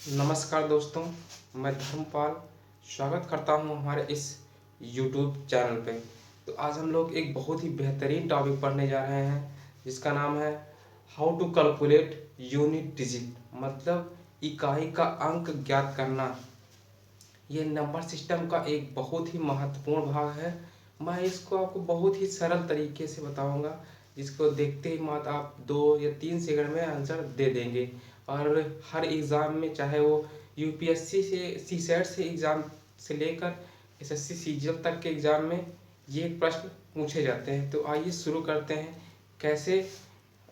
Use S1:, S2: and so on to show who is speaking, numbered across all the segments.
S1: नमस्कार दोस्तों, मैं धर्मपाल स्वागत करता हूं हमारे इस YouTube चैनल पे। तो आज हम लोग एक बहुत ही बेहतरीन टॉपिक पढ़ने जा रहे हैं जिसका नाम है how to calculate unit digit, मतलब इकाई का अंक ज्ञात करना। ये नंबर सिस्टम का एक बहुत ही महत्वपूर्ण भाग है। मैं इसको आपको बहुत ही सरल तरीके से बताऊंगा, जिसको देखते ही मात्र आप 2 या 3 सेकंड में आंसर दे देंगे। और हर एग्ज़ाम में, चाहे वो यूपीएससी से, सीसेट से एग्ज़ाम से लेकर एसएससी सीजीएल तक के एग्ज़ाम में ये प्रश्न पूछे जाते हैं। तो आइए शुरू करते हैं, कैसे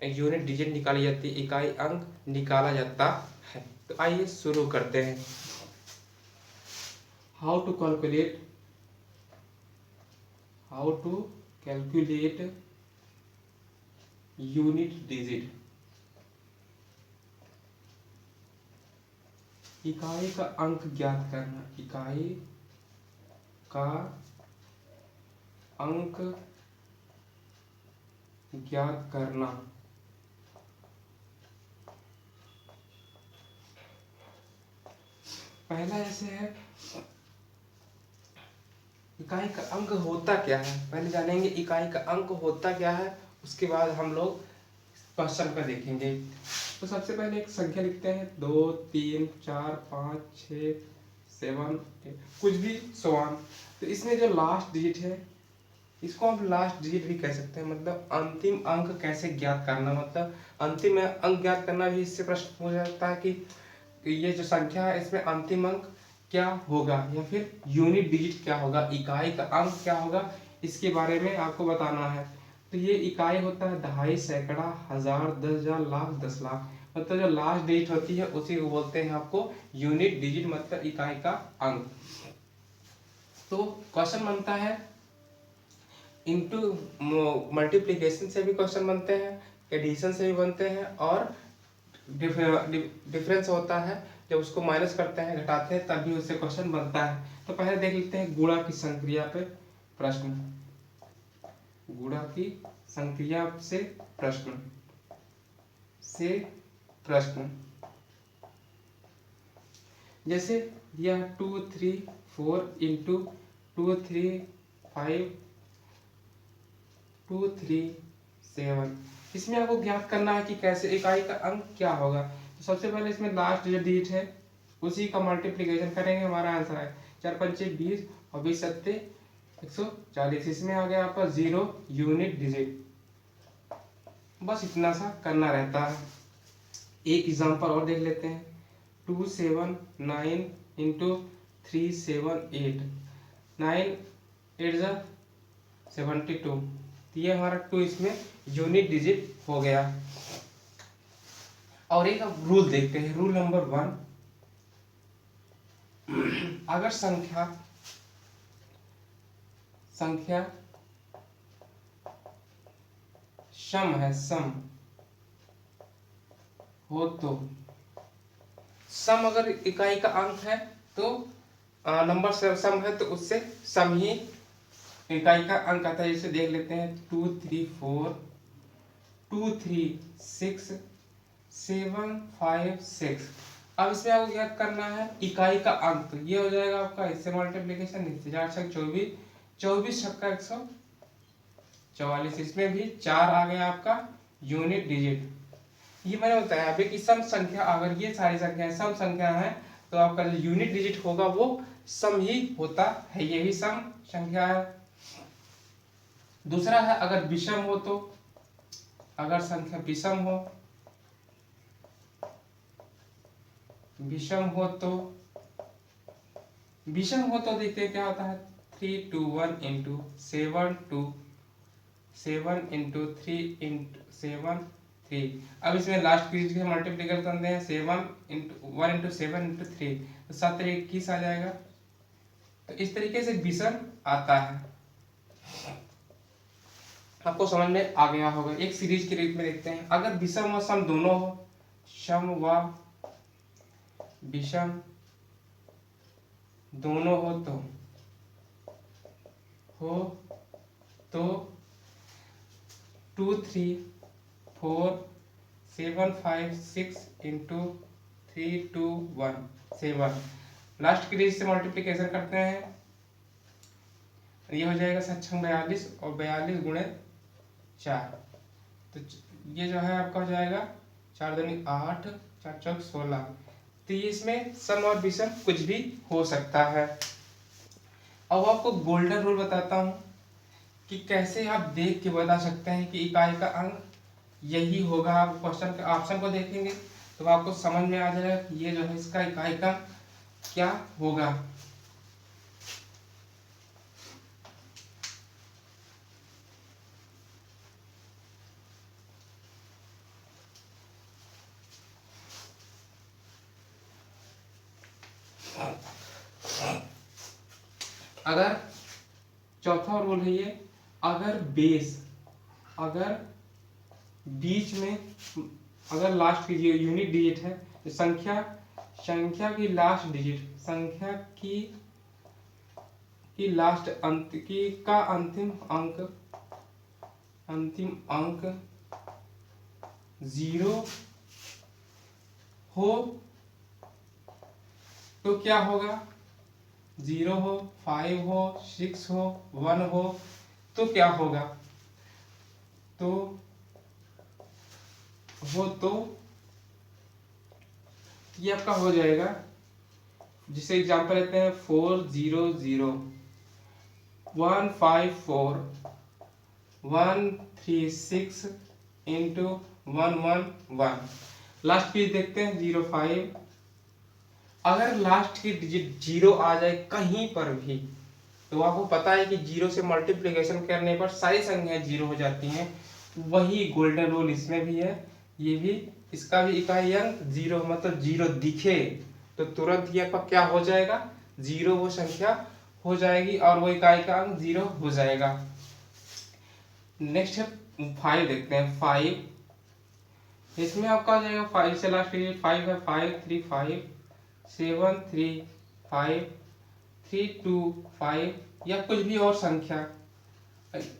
S1: यूनिट डिजिट निकाली जाती है, इकाई अंक निकाला जाता है। तो आइए शुरू करते हैं। how to calculate unit digit। इकाई का अंक ज्ञात करना, इकाई का अंक ज्ञात करना। पहला ऐसे है, इकाई का अंक होता क्या है। पहले जानेंगे इकाई का अंक होता क्या है, उसके बाद हम लोग क्वेश्चन का देखेंगे। तो सबसे पहले एक संख्या लिखते हैं, 2 3 4 5 6 7 8, कुछ भी समान। तो इसमें जो लास्ट डिजिट है, इसको हम लास्ट डिजिट भी कह सकते हैं। मतलब अंतिम अंक कैसे ज्ञात करना, मतलब अंतिम अंक ज्ञात करना भी इससे प्रश्न पूछा जाता है कि ये जो संख्या है इसमें अंतिम अंक क्या होगा, या फिर यूनिट डिजिट क्या होगा, इकाई का अंक क्या होगा, इसके बारे में आपको बताना है। तो ये इकाई होता है दहाई, सैकड़ा, हजार, 10,000, लाख, 10 लाख। मतलब जो लास्ट डिजिट होती है उसी को बोलते हैं आपको यूनिट डिजिट, मतलब इकाई का अंक। तो क्वेश्चन बनता है, इनटू मल्टीप्लिकेशन से भी क्वेश्चन बनते हैं, एडिशन से भी बनते हैं, और डिफरेंस होता है जब उसको माइनस करते हैं, घटाते हैं, तभी उससे क्वेश्चन बनता है। तो पहले देख लेते हैं गुणा की संक्रिया पे प्रश्न। गुणा की संक्रिया से प्रश्न जैसे दिया 2 3 4 इंटू 2 3 5 2 3 7। इसमें आपको ज्ञात करना है कि कैसे इकाई का अंक क्या होगा। तो सबसे पहले इसमें लास्ट जो डिजिट है उसी का मल्टीप्लिकेशन करेंगे, हमारा आंसर है 4 पंचे 20 और 20 सत्ते 140। इसमें आ गया आपका 0 यूनिट डिजिट। बस इतना सा करना रहता है। एक एग्जांपल और देख लेते हैं, 2 7 9 इंटू 3 7 8, 9 8 72। तो ये हमारा 2 इसमें यूनिट डिजिट हो गया। और एक अब रूल देखते हैं, रूल नंबर 1। अगर संख्या सम है, सम हो तो, सम अगर इकाई का अंक है तो नंबर सम है तो उससे सम ही इकाई का अंक आता है। जैसे देख लेते हैं 2 3 4 2 3 6 7 5 6। अब इसमें आपको याद करना है इकाई का अंक, तो ये हो जाएगा आपका, इससे मल्टीप्लिकेशन, इससे 4 छक 24, 24 छक्का 144। इसमें भी 4 आ गया आपका यूनिट डिजिट। ये मैंने बताया अभी कि सम संख्या, अगर ये सारी संख्याएं सम संख्या है तो आपका जो यूनिट डिजिट होगा वो सम ही होता है, ये भी सम संख्या है। दूसरा है अगर विषम हो तो, अगर संख्या विषम हो देखते हैं क्या होता है, 3 2 1 इंटू 7 2 7 इंटू 3 इंटू 7 3। अब इसमें लास्ट डिजिट के मल्टीप्लीकेशन करते हैं, 7 इंटू 1 इंटू 7 इंटू 3, तो 7 3 21 आ जाएगा। तो इस तरीके से विषम आता है, आपको समझ में आ गया होगा। एक सीरीज के रूप में देखते हैं, अगर विषम व सम दोनों हो, सम व विषम दोनों हो तो 2 3 4 7 5 6 इंटू 321 7। लास्ट की डिजिट से मल्टीप्लिकेशन करते हैं, ये हो जाएगा 7×42 और 42×4। तो ये जो है आपका हो जाएगा 4 दूनी 8, 4 चौक 16। तो ये इसमें सम और विषम कुछ भी हो सकता है। अब आपको गोल्डन रूल बताता हूँ कि कैसे आप देख के बता सकते हैं कि इकाई का अंक यही होगा। आप क्वेश्चन के ऑप्शन को देखेंगे तो आपको समझ में आ जाएगा कि ये जो है इसका इकाई का क्या होगा। अगर चौथा रूल है ये, अगर बीच में अगर लास्ट की यूनिट डिजिट है, संख्या की लास्ट डिजिट, संख्या की लास्ट अंत की का अंतिम अंक 0 हो तो क्या होगा? 0 हो, 5 हो, 6 हो, 1 हो तो क्या होगा? तो ये आपका हो जाएगा, जिसे एग्जांपल लेते हैं 400 154 136 इंटू 111। लास्ट की देखते हैं 05। अगर लास्ट की डिजिट 0 आ जाए कहीं पर भी तो आपको पता है कि 0 से मल्टीप्लिकेशन करने पर सारी संख्याएं 0 हो जाती हैं। वही गोल्डन रूल इसमें भी है, ये भी, इसका भी इकाई अंक 0, मतलब 0 दिखे तो तुरंत ही आपका क्या हो जाएगा? 0 वो संख्या हो जाएगी और वो इकाई का अंक 0 हो जाएगा। नेक्स्ट है 5 देखते हैं। 5 इसमें आपका आ जाएगा 5 से लास्ट 5 है, 5 3 5 7 3 5 3 2 5 या कुछ भी और संख्या।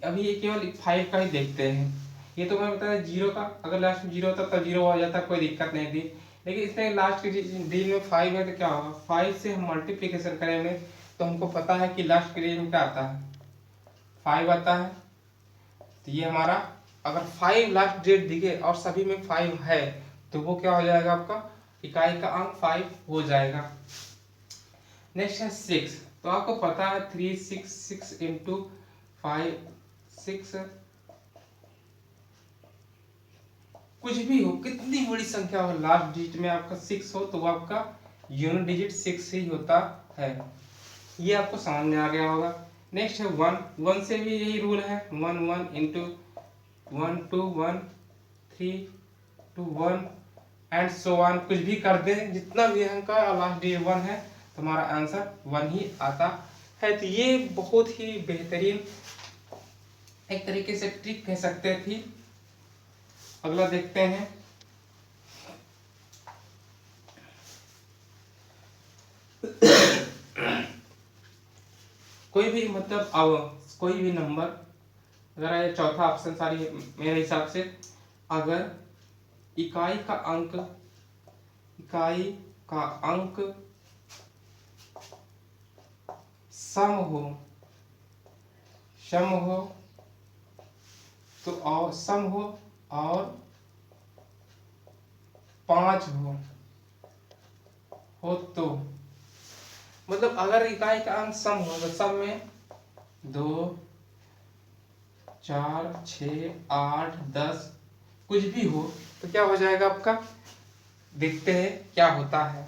S1: अभी ये केवल 5 का ही देखते हैं। ये तो मैं बता 0 का, अगर लास्ट में 0 होता तब 0 हो जाता, कोई दिक्कत नहीं थी। लेकिन इसमें लास्ट की डिजिट में 5 है तो क्या होगा? 5 से हम मल्टीप्लिकेशन करेंगे तो हमको पता है कि लास्ट की डिजिट में क्या आता है? 5 आता है। तो ये हमारा, अगर 5 लास्ट डिजिट दिखे और सभी में 5 है तो वो क्या हो जाएगा? आपका इकाई का अंक 5 हो जाएगा। नेक्स्ट है 6। तो आपको पता है 3 6 6 इंटू 5 6, कुछ भी हो, कितनी बड़ी संख्या हो, लास्ट डिजिट में आपका 6 हो तो वो आपका यूनिट डिजिट 6 ही होता है। ये आपको समझ में आ गया होगा। नेक्स्ट है 1 से भी यही रूल है, 1 1 इंटू 1 2 1 3 2 1 एंड सो ऑन। कुछ भी कर दें, जितना भी अंक का लास्ट डिजिट 1 है तो हमारा आंसर 1 ही आता है। तो ये बहुत ही बेहतरीन एक तरीके से ट्रिक कह सकते थी। अगला देखते हैं। कोई भी मतलब कोई भी नंबर, अगर चौथा ऑप्शन सारी मेरे हिसाब से, अगर इकाई का अंक सम हो तो, और सम और 5 हो तो, मतलब अगर इकाई का अंक सम हो तो सम में 2 4 6 8 10 कुछ भी हो तो क्या हो जाएगा आपका? देखते हैं क्या होता है।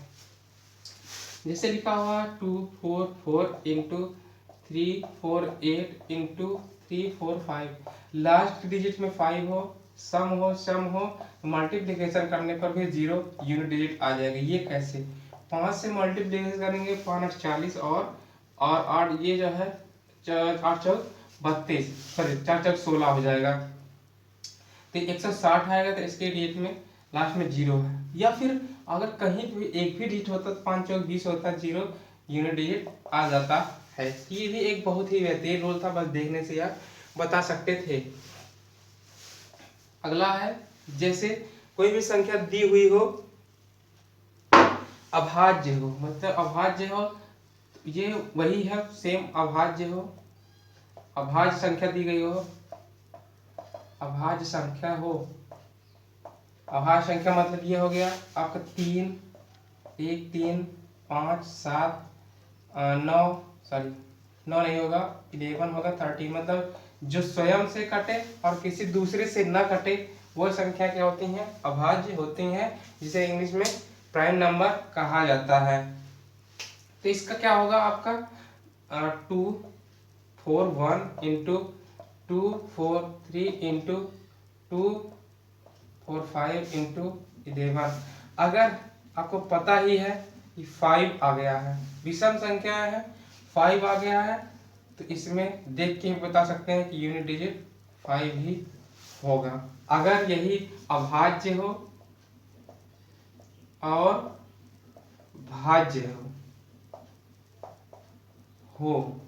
S1: जैसे लिखा हुआ 2 4 4 इंटू 3 4 8 इंटू 3 4 5। लास्ट डिजिट में 5 हो, सम हो मल्टीप्लिकेशन करने पर भी 0 यूनिट डिजिट आ जाएगा। ये कैसे? 5 से मल्टीप्लिकेशन करेंगे 5 40 और 8, ये जो है 8 चौक 32, सॉरी 4 चौक 16 हो जाएगा। तो 160 आएगा तो इसके डिजिट में लास्ट में 0 है। या फिर अगर कहीं भी एक भी डिजिट होता तो 5 चौक 20 होता, 0 यूनिट डिजिट आ जाता है। ये भी एक बहुत ही बेहतरीन रूल था, बस देखने से यार बता सकते थे। अगला है, जैसे कोई भी संख्या दी हुई हो अभाज्य हो, मतलब अभाज्य हो, ये वही है सेम अभाज्य हो, अभाज्य संख्या दी गई हो, अभाज्य संख्या हो। अभाज्य संख्या मतलब ये हो गया आपका 3, 1, 3, 5, 7, 9, सॉरी 9 नहीं होगा, 11 होगा, 13, मतलब जो स्वयं से कटे और किसी दूसरे से न कटे वो संख्या क्या होती हैं, अभाज्य होती हैं, जिसे इंग्लिश में प्राइम नंबर कहा जाता है। तो इसका क्या होगा आपका 2, 4, 1 इंटू 2, 4, 3 इंटू 2, 4, 5 इंटू 11। अगर आपको पता ही है कि 5 आ गया है, विषम संख्या है, 5 आ गया है, तो इसमें देख के बता सकते हैं कि यूनिट डिजिट 5 ही होगा। अगर यही अभाज्य और भाज्य हो,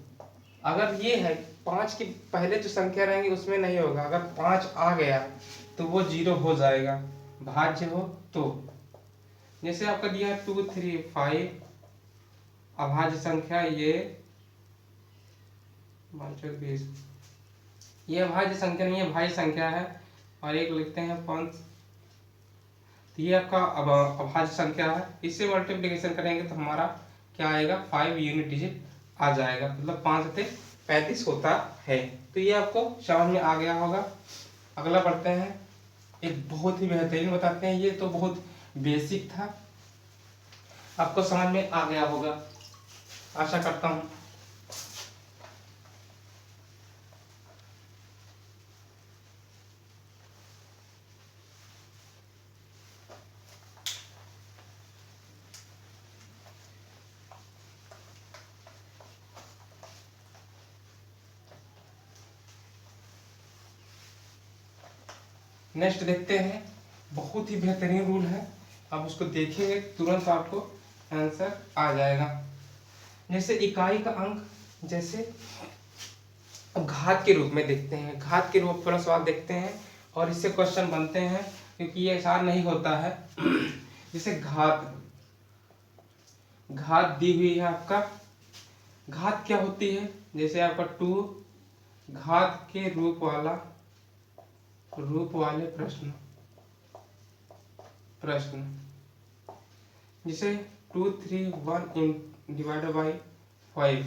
S1: अगर ये है 5 के पहले जो संख्या रहेंगी उसमें नहीं होगा, अगर 5 आ गया तो वो 0 हो जाएगा, भाज्य हो तो। जैसे आपका दिया है 2, 3, 5, अभाज्य संख्या ये 20, ये अभाज्य संख्या नहीं है, भाज्य संख्या है। और एक लिखते हैं 5, तो ये आपका अभाज्य संख्या है, इससे मल्टीप्लिकेशन करेंगे तो हमारा क्या आएगा, 5 यूनिट डिजिट आ जाएगा, मतलब 5 से 35 होता है। तो ये आपको समझ में आ गया होगा। अगला पढ़ते हैं, एक बहुत ही बेहतरीन बताते हैं, ये तो बहुत बेसिक था, आपको समझ में आ गया होगा आशा करता हूँ। नेक्स्ट देखते हैं, बहुत ही बेहतरीन रूल है, आप उसको देखेंगे तुरंत आपको आंसर आ जाएगा। जैसे इकाई का अंक, जैसे घात के रूप में देखते हैं, घात के रूप में सवाल देखते हैं और इससे क्वेश्चन बनते हैं, क्योंकि ये आसान नहीं होता है। जैसे घात, घात दी हुई है आपका, घात क्या होती है, जैसे आपका 2 घात के रूप वाले प्रश्न जिसे 2, 3, 1 डिवाइडेड बाई 5,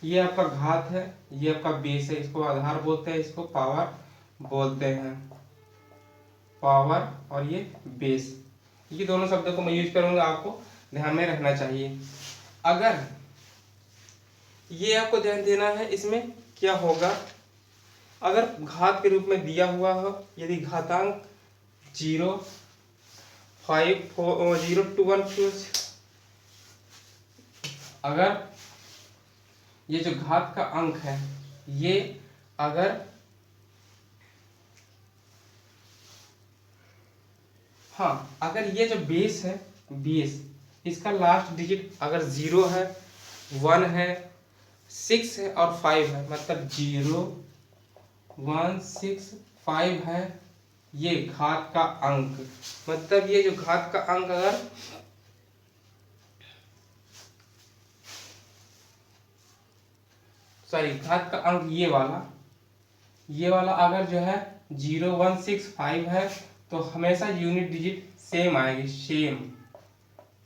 S1: ये आपका घात है, ये आपका बेस है, इसको आधार बोलते हैं, इसको पावर बोलते हैं, पावर और ये बेस, ये दोनों शब्दों को मैं यूज करूंगा, आपको ध्यान में रखना चाहिए। अगर ये आपको ध्यान देना है, इसमें क्या होगा, अगर घात के रूप में दिया हुआ हो, यदि घातांक 0, 5, 4, 0 to 1, अगर ये जो घात का अंक है, ये अगर अगर ये जो बेस है, बेस इसका लास्ट डिजिट अगर 0 है, 1 है, 6 है और 5 है, मतलब 0, 1, 6, 5 है, ये घात का अंक, मतलब ये जो घात का अंक अगर घात का अंक ये वाला अगर जो है 0, 1, 6, 5 है, तो हमेशा यूनिट डिजिट सेम आएगी,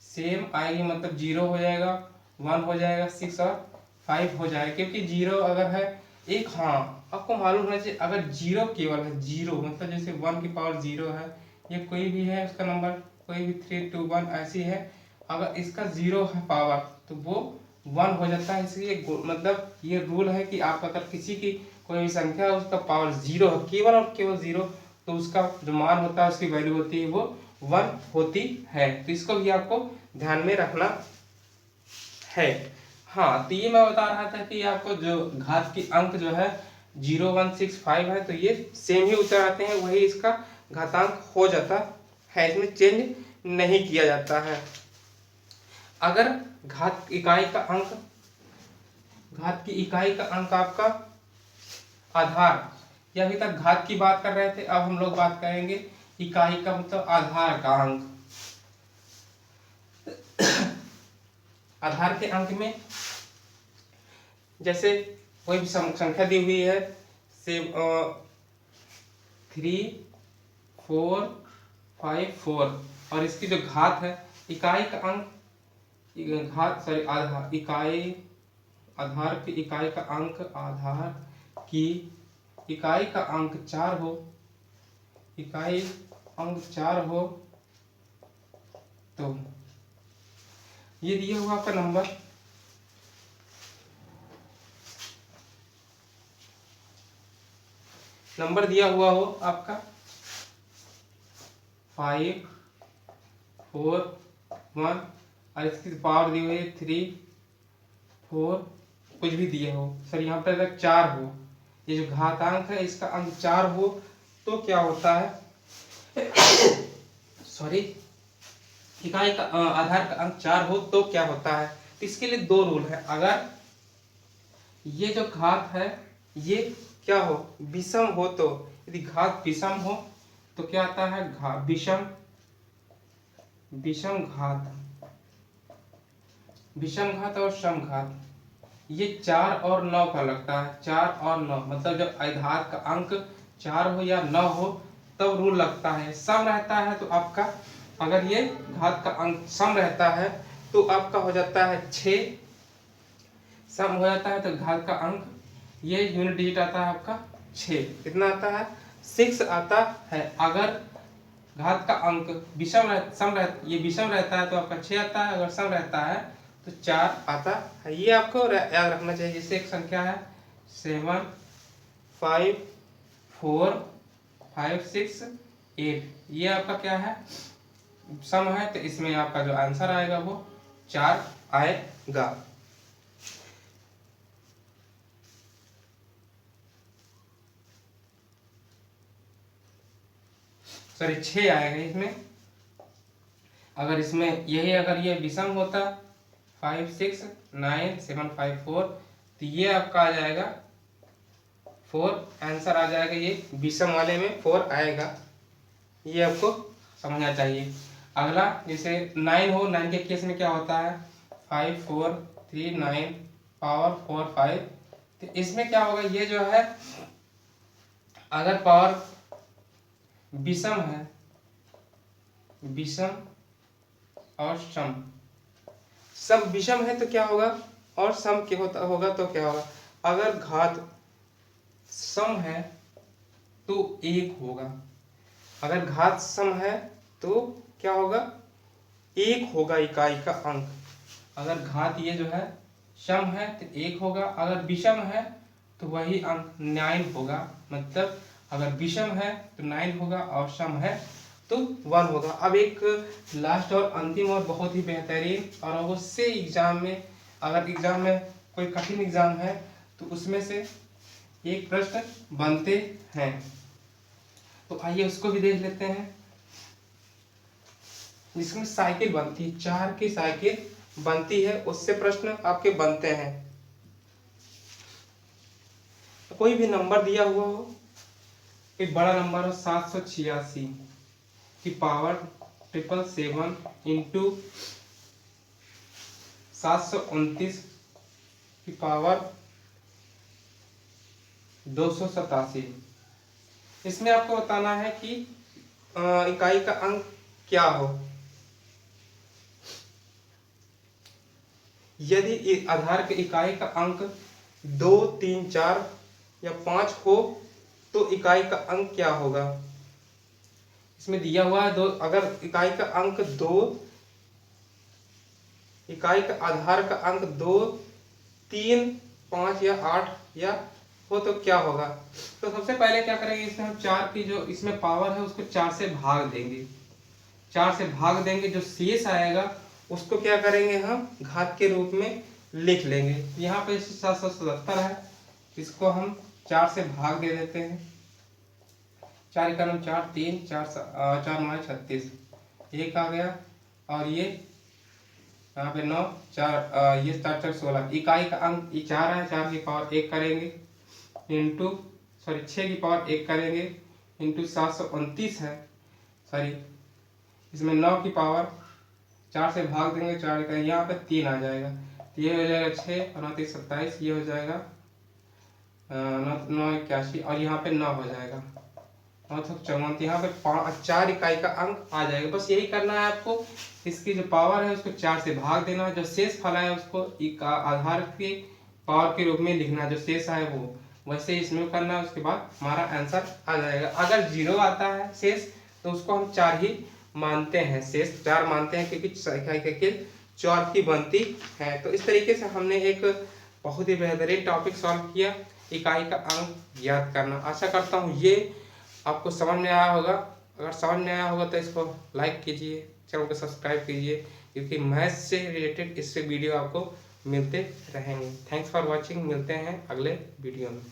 S1: सेम आएगी, मतलब 0 हो जाएगा, 1 हो जाएगा, 6 और 5 हो जाएगा, क्योंकि 0 अगर है एक, आपको मालूम होना चाहिए, अगर 0 केवल है, 0 मतलब जैसे 1 की पावर 0 है, ये कोई भी है उसका नंबर, कोई भी 3, 2, 1 ऐसी है, अगर इसका 0 है पावर तो वो 1 हो जाता है। इसलिए मतलब ये रूल है कि आप अगर किसी की कोई भी संख्या है उसका पावर 0 है, केवल और केवल 0, तो उसका जो मान होता है, उसकी वैल्यू होती है वो 1 होती है। तो इसको भी आपको ध्यान में रखना है। तो ये मैं बता रहा था कि आपको जो घात की अंक जो है 0, 1, 6, 5 है, तो ये सेम ही उत्तर आते हैं, वही इसका घातांक हो जाता है, इसमें चेंज नहीं किया जाता है। अगर घात की इकाई का अंक आपका आधार, या अभी तक घात की बात कर रहे थे, अब हम लोग बात करेंगे इकाई का मतलब आधार का अंक। आधार के अंक में जैसे कोई भी संख्या दी हुई है, से 3 4 5 4 और इसकी जो घात है, इकाई का अंक आधार की इकाई का अंक आधार की इकाई का अंक 4 हो, इकाई अंक 4 हो तो ये दिया हुआ आपका नंबर दिया हुआ हो आपका 5 4 1 और इसकी पावर दी हुई है 3 4 कुछ भी दिए हो सर, यहाँ पर अगर 4 हो, ये जो घातांक है इसका अंक 4 हो तो क्या होता है सॉरी, इकाई का आधार का अंक 4 हो तो क्या होता है। तो इसके लिए 2 रूल है। अगर ये जो घात है ये क्या हो, विषम हो, तो यदि घात विषम हो तो क्या आता है, विषम घात और सम घात। ये 4 और 9 का लगता है, 4 और 9 मतलब जब आधार का अंक 4 हो या 9 हो तब रूल लगता है। सम रहता है तो आपका, अगर ये घात का अंक सम रहता है तो आपका हो जाता है 6, सम हो जाता है तो घात का अंक, ये यूनिट डिजिट आता है आपका 6, कितना आता है 6 आता है। अगर घात का अंक ये विषम रहता है तो आपका 6 आता है, अगर सम रहता है तो 4 आता है। ये आपको याद रखना चाहिए। जैसे एक संख्या है 7 5 4 5 6 8, ये आपका क्या है, सम है, तो इसमें आपका जो आंसर आएगा वो 4 आएगा। सॉरी 6 आएगा इसमें। अगर इसमें यही अगर ये विषम होता 5 6 9 7 5 4 तो ये आपका आ जाएगा 4, आंसर आ जाएगा, ये विषम वाले में 4 आएगा। ये आपको समझना चाहिए। अगला जैसे 9 हो, 9 के केस में क्या होता है 5 4 3 9 पावर 4 5, तो इसमें क्या होगा, ये जो है अगर पावर विषम है, विषम और सम, सब विषम है तो क्या होगा, और सम के होगा तो क्या होगा, अगर घात सम है तो 1 होगा, अगर घात सम है तो क्या होगा, 1 होगा इकाई का अंक। अगर घात ये जो है सम है तो 1 होगा, अगर विषम है तो वही अंक 9 होगा। मतलब अगर विषम है तो 9 होगा और सम है तो 1 होगा। अब एक लास्ट और अंतिम और बहुत ही बेहतरीन, और उससे एग्जाम में, अगर एग्जाम में कोई कठिन एग्जाम है तो उसमें से एक प्रश्न बनते हैं, तो आइए उसको भी देख लेते हैं। जिसमें साइकिल बनती है, 4 की साइकिल बनती है, उससे प्रश्न आपके बनते हैं। कोई भी नंबर दिया हुआ हो, कोई बड़ा नंबर हो 786 की पावर 777 इंटू 729 की पावर 287, इसमें आपको बताना है कि इकाई का अंक क्या हो। यदि आधार के इकाई का अंक 2 3 4 या 5 हो तो इकाई का अंक क्या होगा। इसमें दिया हुआ है 2, अगर इकाई का अंक 2, इकाई का आधार का अंक 2 3 5 या 8 या हो तो क्या होगा। तो सबसे पहले क्या करेंगे, इसमें हम 4 की जो इसमें पावर है उसको 4 से भाग देंगे, 4 से भाग देंगे, जो शेष आएगा उसको क्या करेंगे, हम घात के रूप में लिख लेंगे। यहाँ पे 777 है, इसको हम 4 से भाग दे देते हैं, 4 का 4 3 4 4 9 36, 1 आ गया, और ये यहाँ पे 9 4 ये 4 4 16, इकाई का अंक 4 है, 4 की पावर 1 करेंगे इंटू 6 की पावर 1 करेंगे इंटू 729 है, इसमें 9 की पावर 4 से भाग देंगे, 4 का यहाँ पे 3 आ जाएगा, तो ये हो जाएगा 6 और 9 3 27, ये हो जाएगा 9 81 और यहाँ पे 9 हो जाएगा 9 54, यहाँ पे 4 इकाई का अंक आ जाएगा। बस यही करना है आपको, इसकी जो पावर है उसको 4 से भाग देना, जो शेष फल है उसको आधार के पावर के रूप में लिखना, जो शेष है वो वैसे इसमें करना है। उसके बाद हमारा आंसर आ जाएगा। अगर 0 आता है शेष तो उसको हम 4 ही मानते हैं, शेष 4 मानते हैं, क्योंकि इकाई के चौथी बनती है। तो इस तरीके से हमने एक बहुत ही बेहतरीन टॉपिक सॉल्व किया, इकाई का अंक ज्ञात करना। आशा करता हूँ ये आपको समझ में आया होगा। अगर समझ में आया होगा तो इसको लाइक कीजिए, चैनल को सब्सक्राइब कीजिए, क्योंकि मैथ्स से रिलेटेड इससे वीडियो आपको मिलते रहेंगे। थैंक्स फॉर वॉचिंग, मिलते हैं अगले वीडियो में।